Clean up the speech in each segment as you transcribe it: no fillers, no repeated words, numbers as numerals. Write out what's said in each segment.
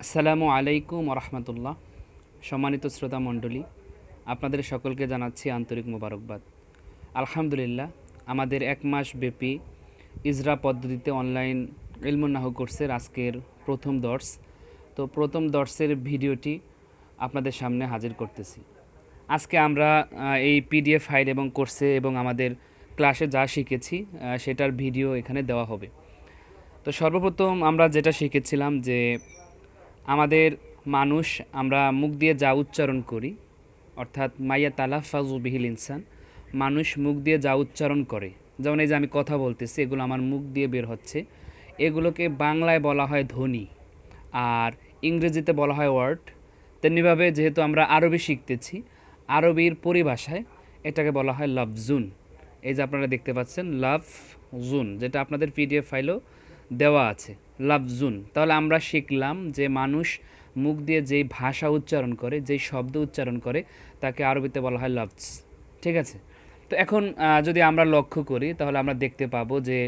আসসালামু আলাইকুম রহমতুল্লাহ। সম্মানিত শ্রোতা মণ্ডলী, আপনাদের সকলকে জানাচ্ছি আন্তরিক মোবারকবাদ। আলহামদুলিল্লাহ, আমাদের 1 মাস ব্যাপী ইজরা পদ্ধতিতে অনলাইন ইলমুন নাহু কোর্সের আজকের প্রথম দর্স। তো প্রথম দর্সের ভিডিওটি আপনাদের সামনে হাজির করতেছি। আজকে আমরা এই পিডিএফ ফাইল এবং কোর্সে এবং আমাদের ক্লাসে যা শিখেছি সেটার ভিডিও এখানে দেওয়া হবে। তো সর্বপ্রথম আমরা যেটা শিখেছিলাম যে আমাদের মানুষ, আমরা মুখ দিয়ে যা উচ্চারণ করি, অর্থাৎ মাইয়া তালাফাজু বিহিল ইনসান, মানুষ মুখ দিয়ে যা উচ্চারণ করে, যেমন এই যে আমি কথা বলতেছি, এগুলো আমার মুখ দিয়ে বের হচ্ছে, এগুলোকে বাংলায় বলা হয় ধ্বনি আর ইংরেজিতে বলা হয় ওয়ার্ড। তেমনিভাবে যেহেতু আমরা আরবি শিখতেছি, আরবির পরিভাষায় এটাকে বলা হয় লফজুন। এই যে আপনারা দেখতে পাচ্ছেন লফজুন, যেটা আপনাদের পিডিএফ ফাইলও দেওয়া আছে, লফজুন। তাহলে আমরা শিখলাম যে মানুষ মুখ দিয়ে যেই ভাষা উচ্চারণ করে, যেই শব্দ উচ্চারণ করে, তাকে আরবিতে বলা হয় লফজ। ঠিক আছে? তো এখন যদি আমরা লক্ষ্য করি তাহলে আমরা দেখতে পাবো যে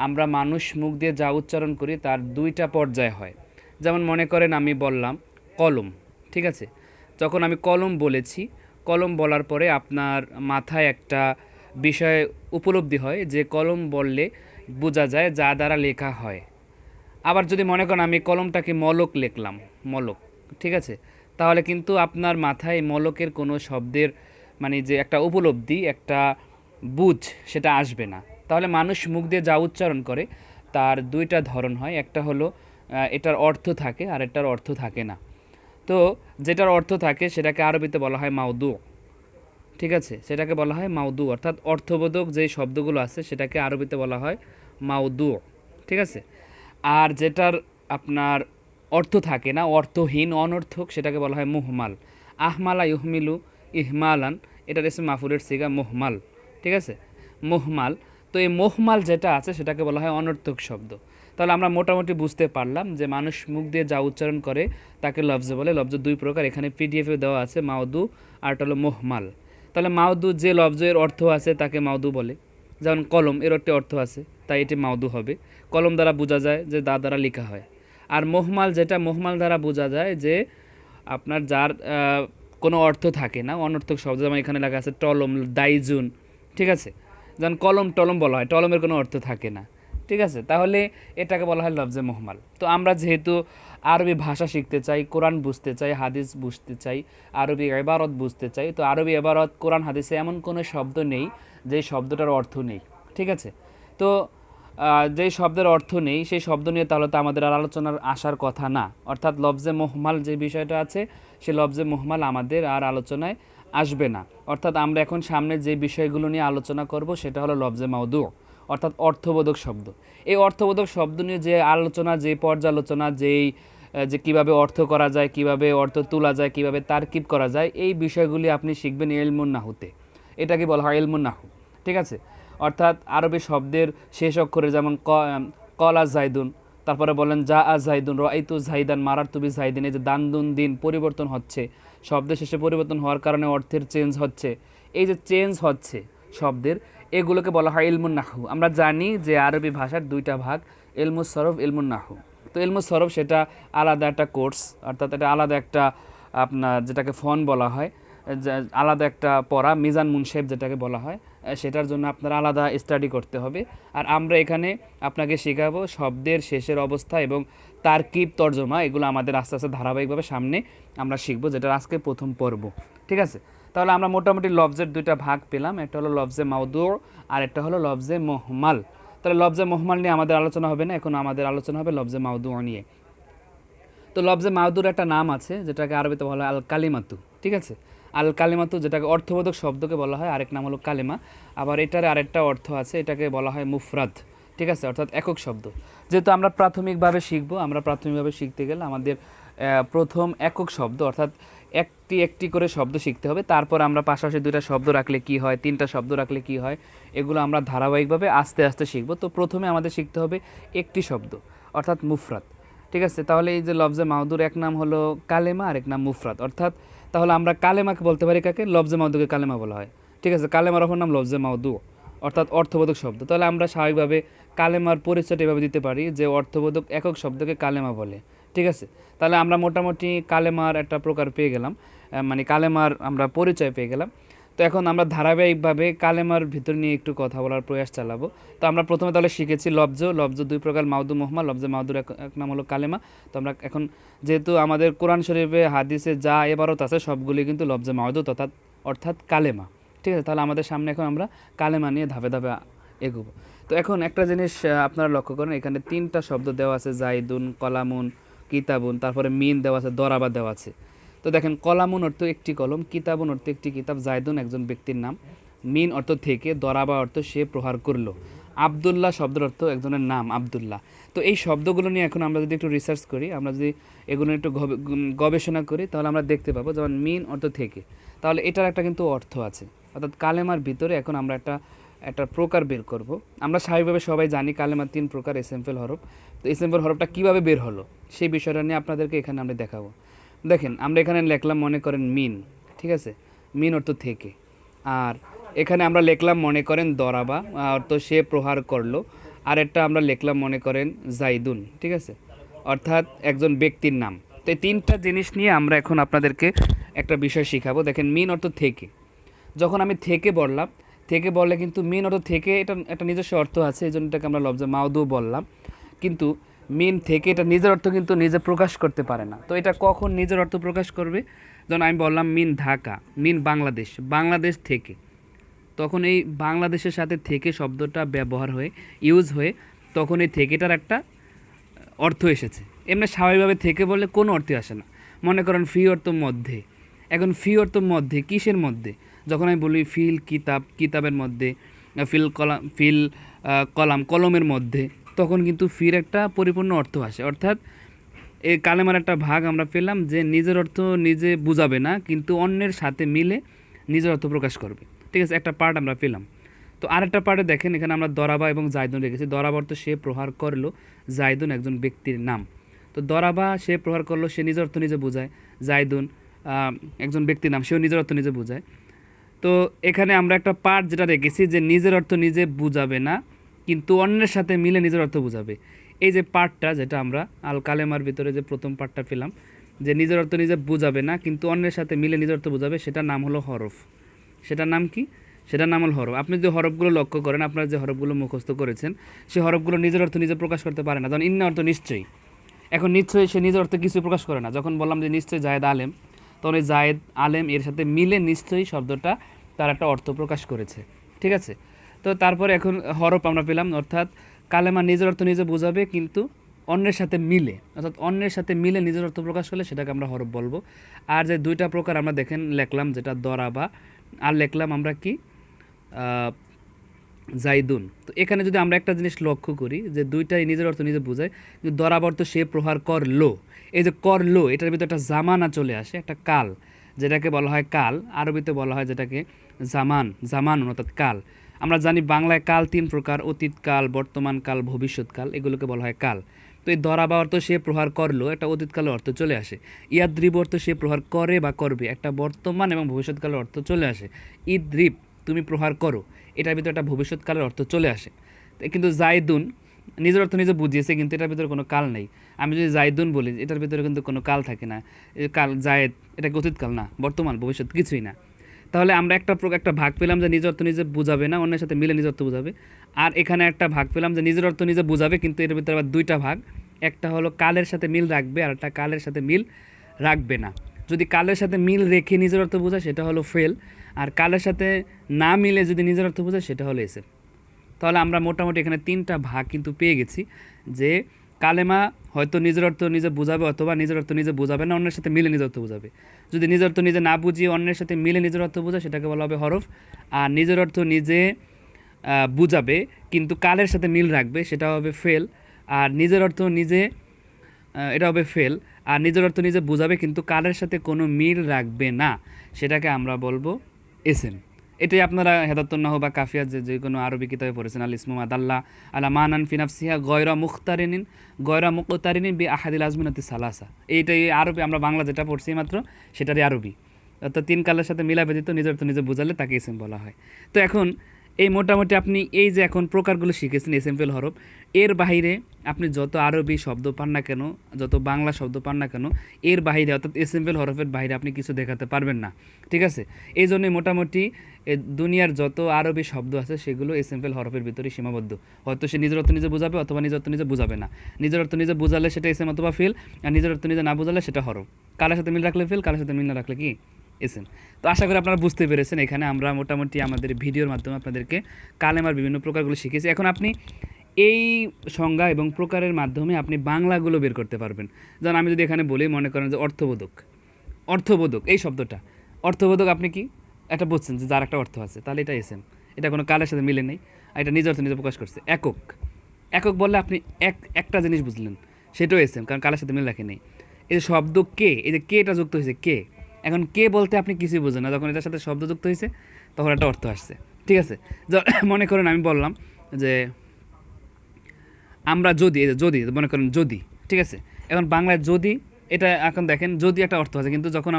আমরা মানুষ মুখ দিয়ে যা উচ্চারণ করি তার দুইটা পর্যায় হয়। যেমন মনে করেন আমি বললাম কলম, ঠিক আছে? যখন আমি কলম বলেছি, কলম বলার পরে আপনার মাথায় একটা বিষয় উপলব্ধি হয় যে কলম বললে বোঝা যায় যা দ্বারা লেখা হয়। আবার যদি মনে করেন আমি কলমটাকে মলক লিখলাম, মলক, ঠিক আছে? তাহলে কিন্তু আপনার মাথায় মলকের কোনো শব্দের মানে যে একটা উপলব্ধি, একটা বুঝ, সেটা আসবে না। তাহলে মানুষ মুখ দিয়ে যা উচ্চারণ করে তার দুইটা ধরন হয়, একটা হলো এটার অর্থ থাকে আর এটার অর্থ থাকে না। তো যেটার অর্থ থাকে সেটাকে আরবিতে বলা হয় মাউদু, ঠিক আছে? সেটাকে বলা হয় মাউদু, অর্থাৎ অর্থবোধক যে শব্দগুলো আছে সেটাকে আরবিতে বলা হয় মাউদু, ঠিক আছে? আর যেটার আপনার অর্থ থাকে না, অর্থহীন, অনর্থক, সেটাকে বলা হয় মুহমাল। আহমালা ইহমিলু ইহমালান, এটার এসে মাফুরের সিগা মুহমাল, ঠিক আছে? মুহমাল। তো এই মুহমাল যেটা আছে সেটাকে বলা হয় অনর্থক শব্দ। তাহলে আমরা মোটামুটি বুঝতে পারলাম যে মানুষ মুখ দিয়ে যা উচ্চারণ করে তাকে লফজ বলে। লফজ দুই প্রকার, এখানে পিডিএফে দেওয়া আছে, মাউদু আর হলো মুহমাল। তাহলে মাউদু যে লফজের অর্থ আছে তাকে মাউদু বলে। যেমন কলম, এর একটি অর্থ আছে, তাই এটি মাউদু হবে। কলম দ্বারা বোঝা যায় যে দা দ্বারা লেখা হয়। আর মোহমাল, যেটা মোহমাল দ্বারা বোঝা যায় যে আপনার যার কোনো অর্থ থাকে না, অনর্থক শব্দ, যেমন এখানে লেখা আছে টলম, দাইজুন, ঠিক আছে? যেমন কলম টলম বলা হয়, টলমের কোনো অর্থ থাকে না, ঠিক আছে? তাহলে এটাকে বলা হয় লফজে মোহমাল। তো আমরা যেহেতু আরবি ভাষা শিখতে চাই, কোরআন বুঝতে চাই, হাদিস বুঝতে চাই, আরবি এবারত বুঝতে চাই, তো আরবি এবারত, কোরআন, হাদিসে এমন কোনো শব্দ নেই যে শব্দটার অর্থ নেই, ঠিক আছে? তো যেই শব্দের অর্থ নেই সেই শব্দ নিয়ে তাহলে তো আমাদের আর আলোচনার আসার কথা না। অর্থাৎ লফজে মোহমাল যে বিষয়টা আছে, সে লফজে মোহমাল আমাদের আর আলোচনায় আসবে না। অর্থাৎ আমরা এখন সামনে যে বিষয়গুলো নিয়ে আলোচনা করব সেটা হলো লফজে মাউদু, অর্থাৎ অর্থবোধক শব্দ। এই অর্থবোধক শব্দ নিয়ে যে আলোচনা, যে পর্যালোচনা, যে কিভাবে অর্থ করা যায়, কিভাবে অর্থ তোলা যায়, কিভাবে তারকিব করা যায়, এই বিষয়গুলি আপনি শিখবেন ইলমুন নাহুতে। এটাকে বলা হয় ইলমুন নাহু, ঠিক আছে? অর্থাৎ আরবি শব্দের শেষ অক্ষরে, যেমন কলা জাইদুন, তারপরে বলেন যা আ জাইদুন, রাইতু জাইদান, মারার তুবি জাইদিন, এই যে দান দুন দিন পরিবর্তন হচ্ছে, শব্দের শেষে পরিবর্তন হওয়ার কারণে অর্থের চেঞ্জ হচ্ছে, এই যে চেঞ্জ হচ্ছে শব্দের, এগুলোকে বলা হয় ইলমুন নাহু। আমরা জানি যে আরবি ভাষার দুইটা ভাগ, ইলমুস সরফ, ইলমুন নাহু। তো ইলমুস সরফ সেটা আলাদা একটা কোর্স, অর্থাৎ এটা আলাদা একটা আপনার যেটাকে ফন বলা হয়, আলাদা একটা পড়া, মিজান মুনশেব যেটাকে বলা হয়, সেটার জন্য আপনার আলাদা স্টাডি করতে হবে। আর আমরা এখানে আপনাকে শেখাবো শব্দের শেষের অবস্থা এবং তারকিব, তর্জমা, এগুলো আমাদের আস্তে আস্তে ধারাবাহিকভাবে সামনে আমরা শিখবো, যেটা আজকে প্রথম পর্ব, ঠিক আছে? তাহলে আমরা মোটামুটি লফজের দুইটা ভাগ পেলাম, একটা হলো লফজে মাউদু আর একটা হলো লফজে মোহমাল। তাহলে লফজে মোহমাল নিয়ে আমাদের আলোচনা হবে না, এখন আমাদের আলোচনা হবে লফজে মাউদু নিয়ে। তো লফজে মাউদুর একটা নাম আছে যেটাকে আরবিতে বলা হয় আল কালিমাতু, ঠিক আছে? আল কালিমাতু, যেটাকে অর্থবোধক শব্দকে বলা হয়, আরেক নাম হলো কালেমা। আবার এটার আরেকটা অর্থ আছে, এটাকে বলা হয় মুফরাদ, ঠিক আছে? অর্থাৎ একক শব্দ। যেহেতু আমরা প্রাথমিকভাবে শিখবো, আমরা প্রাথমিকভাবে শিখতে গেলে আমাদের প্রথম একক শব্দ, অর্থাৎ একটি একটি করে শব্দ শিখতে হবে। তারপর আমরা পাশাপাশি দুইটা শব্দ রাখলে কি হয়, তিনটা শব্দ রাখলে কি হয়, এগুলো আমরা ধারাবাহিকভাবে আস্তে আস্তে শিখবো। তো প্রথমে আমাদের শিখতে হবে একটি শব্দ, অর্থাৎ মুফরাদ, ঠিক আছে? তাহলে এই যে লফজে মাউদুর এক নাম হলো কালেমা আর এক নাম মুফরাদ, অর্থাৎ তাহলে আমরা কালেমাকে বলতে পারি কাকে? লফজে মাউদুকে কালেমা বলা হয়, ঠিক আছে? কালেমার অপর নাম লফজে মাউদু, অর্থাৎ অর্থবোধক শব্দ। তাহলে আমরা স্বাভাবিকভাবে কালেমার পরিচয়টা এভাবে দিতে পারি যে অর্থবোধক একক শব্দকে কালেমা বলে, ঠিক আছে, তাহলে আমরা মোটামুটি কালেমার একটা প্রকার পেয়ে গেলাম, মানে কালেমার আমরা পরিচয় পেয়ে গেলাম। তো এখন আমরা ধারাবাহিকভাবে কালেমার ভিতর নিয়ে একটু কথা বলার প্রয়াস চালাবো। তো আমরা প্রথমে তাহলে শিখেছি লফজ। লফজ দুই প্রকার, মাউদু মুহম্মদ। লফজে মাউদুর এক নাম হলো কালেমা। তো আমরা এখন যেহেতু আমাদের কোরআন শরীফে হাদিসে যা এবারত আছে সবগুলি কিন্তু লফজে মাউদু অর্থাৎ কালেমা। ঠিক আছে, তাহলে আমাদের সামনে এখন আমরা কালেমা নিয়ে ধাপে ধাপে এগোবো। তো এখন একটা জিনিস আপনারা লক্ষ্য করেন, এখানে তিনটা শব্দ দেওয়া আছে, জাইদুন, কলামুন, কিতাবুন, তারপরে মিন দেওয়া আছে, দরাবা দেওয়া আছে। তো দেখেন, কলামুন অর্থ একটি কলম, কিতাবুন অর্থ একটি কিতাব, জাইদুন একজন ব্যক্তির নাম, মিন অর্থ থেকে, দরাবা অর্থ সে প্রহার করলো, আবদুল্লাহ শব্দের অর্থ একজনের নাম আবদুল্লাহ। তো এই শব্দগুলো নিয়ে এখন আমরা যদি একটু রিসার্চ করি, আমরা যদি এগুলো একটু গবেষণা করি, তাহলে আমরা দেখতে পাবো যেমন মিন অর্থ থেকে, তাহলে এটার একটা কিন্তু অর্থ আছে। অর্থাৎ কালেমার ভিতরে এখন আমরা একটা প্রকার বের করব। আমরা স্বাভাবিকভাবে সবাই জানি কালেমার তিন প্রকার, এসএমএল হরফ। তো এসএমএল হরফটা কীভাবে বের হলো সেই বিষয়টা নিয়ে আপনাদেরকে এখানে আমরা দেখাবো। দেখেন, আমরা এখানে লিখলাম মনে করেন মিন, ঠিক আছে, মিন অর্থ থেকে। আর এখানে আমরা লিখলাম মনে করেন দরাবা অর্থ সে প্রহার করলো। আর একটা আমরা লিখলাম মনে করেন জাইদুন, ঠিক আছে, অর্থাৎ একজন ব্যক্তির নাম। তো এই তিনটা জিনিস নিয়ে আমরা এখন আপনাদেরকে একটা বিষয় শিখাবো। দেখেন, মিন অর্থ থেকে। যখন আমি থেকে বললাম, থেকে বললে কিন্তু মিন অর্থ থেকে এটা একটা নিজস্ব অর্থ আছে, এই জন্য এটাকে আমরা লফজে মাউদু বললাম। কিন্তু মিন থেকে এটা নিজের অর্থ কিন্তু নিজে প্রকাশ করতে পারে না। তো এটা কখন নিজের অর্থ প্রকাশ করবে? যেমন আমি বললাম মিন ঢাকা, মিন বাংলাদেশ, বাংলাদেশ থেকে, তখন এই বাংলাদেশের সাথে থেকে শব্দটা ব্যবহার হয়ে ইউজ হয়ে তখন এই থেকেটার একটা অর্থ এসেছে। এমনি স্বাভাবিকভাবে থেকে বললে কোনো অর্থই আসে না। মনে করেন ফি অর্থ মধ্যে, এখন ফি অর্থ মধ্যে কিসের মধ্যে? যখন আমি বলি ফিল কিতাব, কিতাবের মধ্যে, ফিল কলাম, কলমের মধ্যে, তখন কিন্তু ফির একটা পরিপূর্ণ অর্থ আসে। অর্থাৎ এই কালেমার একটা ভাগ আমরা পেলাম যে নিজের অর্থ নিজে বুঝাবে না, কিন্তু অন্যের সাথে মিলে নিজের অর্থ প্রকাশ করবে। ঠিক আছে, একটা পার্ট আমরা পেলাম। তো আরেকটা পার্টে দেখেন, এখানে আমরা দরাবা এবং জায়দুন রেখেছি। দরাবা অর্থ সে প্রহার করলো, জায়দুন একজন ব্যক্তির নাম। তো দরাবা সে প্রহার করলো, সে নিজের অর্থ নিজে বোঝায়। জায়দুন একজন ব্যক্তির নাম, সেও নিজের অর্থ নিজে বোঝায়। তো এখানে আমরা একটা পার্ট যেটা রেখেছি যে নিজের অর্থ নিজে বুঝাবে না, কিন্তু অন্যের সাথে মিলে নিজের অর্থ বুঝাবে। এই যে পার্টটা, যেটা আমরা আল কালেমার ভিতরে যে প্রথম পার্টটা পেলাম, যে নিজের অর্থ নিজে বুঝাবে না কিন্তু অন্যের সাথে মিলে নিজের অর্থ বুঝাবে, সেটার নাম হলো হরফ। সেটার নাম কি? সেটার নাম হলো হরফ। আপনি যে হরফগুলো লক্ষ্য করেন, আপনারা যে হরফগুলো মুখস্থ করেছেন, সেই হরফগুলো নিজের অর্থ নিজে প্রকাশ করতে পারে না। যেমন ইন্না অর্থ নিশ্চয়ই, এখন নিশ্চয়ই সে নিজের অর্থ কিছু প্রকাশ করে না। যখন বললাম যে নিশ্চয়ই জায়েদ আলেম, তখন এই জায়েদ আলেম এর সাথে মিলে নিশ্চয়ই শব্দটা তার একটা অর্থ প্রকাশ করেছে। ঠিক আছে, তো তারপরে এখন হরফ আমরা পেলাম, অর্থাৎ কালেমা নিজের অর্থ নিজে বোঝাবে কিন্তু অন্যের সাথে মিলে, অর্থাৎ অন্যের সাথে মিলে নিজের অর্থ প্রকাশ করলে সেটাকে আমরা হরফ বলবো। আর যে দুইটা প্রকার আমরা দেখেন লেখলাম, যেটা দরাবা, আর লেখলাম আমরা কি জাইদুন। তো এখানে যদি আমরা একটা জিনিস লক্ষ্য করি যে দুইটাই নিজের অর্থ নিজে বোঝায়, কিন্তু দরাবা অর্থ সে প্রহার করলো, এই যে করলো এটার ভিতরে একটা জামানা চলে আসে, একটা কাল, যেটাকে বলা হয় কাল। আরবিতে বলা হয় যেটাকে জামান অর্থাৎ কাল। আমরা জানি বাংলায় কাল তিন প্রকার, অতীতকাল, বর্তমানকাল, ভবিষ্যৎকাল, এগুলোকে বলা হয় কাল। তো এই দরাবা অর্থ সে প্রহার করলো, একটা অতীতকালের অর্থ চলে আসে। ইয়াদ্রিব অর্থ সে প্রহার করে বা করবে, একটা বর্তমান এবং ভবিষ্যৎকালের অর্থ চলে আসে। ইদ্রিব তুমি প্রহার করো, এটার ভিতরে একটা ভবিষ্যৎকালের অর্থ চলে আসে। কিন্তু জায়দুন নিজের অর্থ নিজে বুঝিয়েছে, কিন্তু এটার ভিতরে কোনো কাল নেই। আমি যদি জায়দুন বলি, এটার ভিতরে কিন্তু কোনো কাল থাকে না। কাল জায়েদ, এটা অতীতকাল না, বর্তমান, ভবিষ্যৎ কিছুই না। তাহলে আমরা একটা ভাগ পেলাম যে নিজের অর্থ নিজে বুঝাবে না, অন্যের সাথে মিলে নিজের অর্থ বুঝাবে। আর এখানে একটা ভাগ পেলাম যে নিজের অর্থ নিজে বুঝাবে, কিন্তু এর ভিতরে আবার দুইটা ভাগ, একটা হলো কালের সাথে মিল রাখবে, আর একটা কালের সাথে মিল রাখবে না। যদি কালের সাথে মিল রেখে নিজের অর্থ বোঝায় সেটা হলো ফেল, আর কালের সাথে না মিলে যদি নিজের অর্থ বোঝায় সেটা হলো এসে। তাহলে আমরা মোটামুটি এখানে তিনটা ভাগ কিন্তু পেয়ে গেছি, যে কালেমা হয়তো নিজের অর্থ নিজে বোঝাবে, অথবা নিজের অর্থ নিজে বোঝাবে না, অন্যের সাথে মিলে নিজের অর্থ বোঝাবে। যদি নিজের অর্থ নিজে না বুঝিয়ে অন্যের সাথে মিলে নিজের অর্থ বোঝায়, সেটাকে বলা হবে হরফ। আর নিজের অর্থ নিজে বুঝাবে কিন্তু কালের সাথে মিল রাখবে, সেটা হবে ফেল। আর নিজের অর্থ নিজে এটা হবে ফেল। আর নিজের অর্থ নিজে বোঝাবে কিন্তু কালের সাথে কোনো মিল রাখবে না, সেটাকে আমরা বলবো এসএম। এটাই আপনারা হেদাতুন্নাহ বা কাফিয়া যে কোনো আরবি কিতাবে পড়েছেন, আল ইসমু মাদাল্লা আলা মানান ফিনাফসিহা গয়রা মুখতারিনিন বি আহাদিল আজমিনাতি সালাসা। এইটাই আরবি, আমরা বাংলা যেটা পড়ছি মাত্র সেটারই আরবি। অর্থাৎ তিন কালের সাথে মিলা ব্যতীত নিজের অর্থ নিজে বোঝালে তাকে এসএম বলা হয়। তো এখন এই মোটামুটি আপনি এই যে এখন প্রকারগুলো শিখেছেন এসএমএল হরফ, এর বাইরে আপনি যত আরবি শব্দ পান না কেন, যত বাংলা শব্দ পান না কেন, এর বাইরে অর্থাৎ এসএমএল হরফের বাইরে আপনি কিছু দেখাতে পারবেন না, ঠিক আছে? এই জন্যই মোটামুটি দুনিয়ার যত আরবি শব্দ আছে সেগুলো এসএমএল হরফের ভিতরে সীমাবদ্ধ। হয়তো সে নিজের অর্থ নিজে বোঝাবে অথবা নিজের অর্থ নিজে বোঝাবে না। নিজের অর্থ নিজে বোঝালে সেটা এসএম অথবা ফিল, আর নিজের অর্থ নিজে না বোঝালে সেটা হরফ। কালের সাথে মিল রাখলে ফিল, কালের সাথে মিল না রাখলে কি এসএম। তো আশা করি আপনারা বুঝতে পেরেছেন। এখানে আমরা মোটামুটি আমাদের ভিডিওর মাধ্যমে আপনাদেরকে কালেমার বিভিন্ন প্রকারগুলো শিখেছি। এখন আপনি এই সংজ্ঞা এবং প্রকারের মাধ্যমে আপনি বাংলাগুলো বের করতে পারবেন। যেমন আমি যদি এখানে বলি, মনে করেন যে অর্থবোধক, অর্থবোধক এই শব্দটা, অর্থবোধক আপনি কি এটা বুঝছেন যে যার একটা অর্থ আছে, তাহলে এটা এসএম, এটা কোনো কালের সাথে মিলে নেই, আর এটা নিজের অর্থ নিজে প্রকাশ করছে। একক, একক বললে আপনি একটা জিনিস বুঝলেন, সেটাও এসএম, কারণ কালের সাথে মিল রাখে নেই। এই যে শব্দ কে, এই যে কে এটা যুক্ত হয়েছে কে, এখন কে বলতে আপনি কিছুই বোঝেন না, যখন এটার সাথে শব্দ যুক্ত হয়েছে তখন একটা অর্থ আসছে, ঠিক আছে? মনে করেন আমি বললাম যে আমরা যদি, এই যে যদি মনে করেন যদি, ঠিক আছে? এখন বাংলায় যদি, এটা এখন দেখেন যদি একটা অর্থ আছে, কিন্তু যখন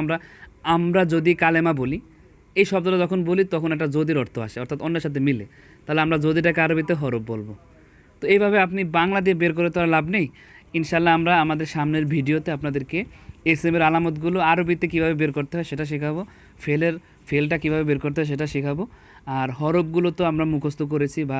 আমরা যদি কালেমা বলি, এই শব্দটা যখন বলি তখন একটা যদির অর্থ আসে, অর্থাৎ অন্যের সাথে মিলে, তাহলে আমরা যদিটাকে আরবিতে হরফ বলবো। তো এইভাবে আপনি বাংলা দিয়ে বের করে তো আর লাভ নেই। ইনশাল্লাহ আমরা আমাদের সামনের ভিডিওতে আপনাদেরকে এসএমের আলামতগুলো আরবিতে কীভাবে বের করতে হয় সেটা শেখাবো, ফেলটা কীভাবে বের করতে হয় সেটা শেখাবো। আর হরফগুলো তো আমরা মুখস্থ করেছি, বা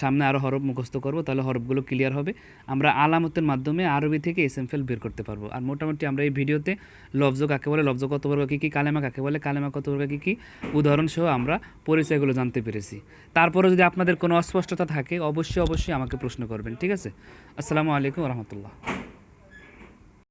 সামনে আরও হরফ মুখস্থ করব, তাহলে হরফগুলো ক্লিয়ার হবে। আমরা আলামতের মাধ্যমে আরবি থেকে এসএম ফেল বের করতে পারবো। আর মোটামুটি আমরা এই ভিডিওতে লফজ কাকে বলে, লফজ কত প্রকার কী কী, কালেমা কাকে বলে, কালেমা কত প্রকার কী কী, উদাহরণসহ আমরা পরিচয়গুলো জানতে পেরেছি। তারপরে যদি আপনাদের কোনো অস্পষ্টতা থাকে অবশ্যই আমাকে প্রশ্ন করবেন, ঠিক আছে? আসসালামু আলাইকুম রহমতুল্লাহ।